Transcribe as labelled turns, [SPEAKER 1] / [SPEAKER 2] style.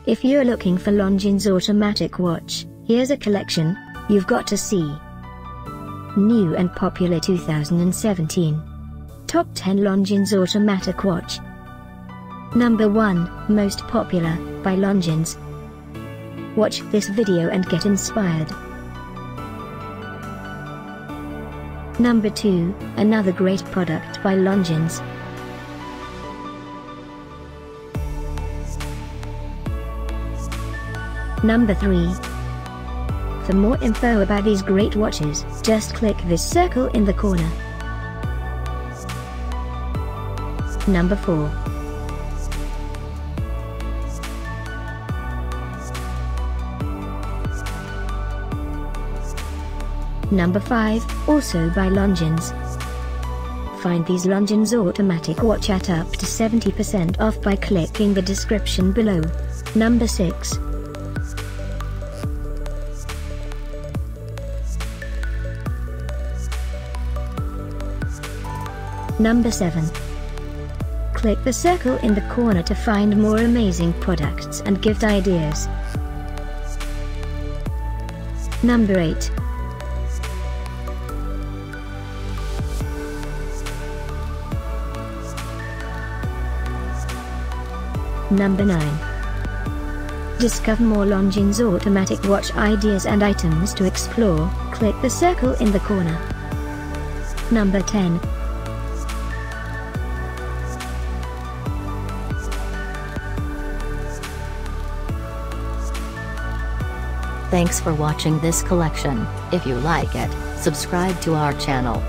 [SPEAKER 1] If you're looking for Longines automatic watch, here's a collection you've got to see. New and popular 2017. Top 10 Longines automatic watch. Number 1, most popular, by Longines. Watch this video and get inspired. Number 2, another great product by Longines. Number 3. For more info about these great watches, just click this circle in the corner. Number 4. Number 5, also by Longines. Find these Longines automatic watch at up to 70% off by clicking the description below. Number 6. Number 7. Click the circle in the corner to find more amazing products and gift ideas. Number 8. Number 9. Discover more Longines automatic watch ideas and items to explore, click the circle in the corner. Number 10.
[SPEAKER 2] Thanks for watching this collection. If you like it, subscribe to our channel.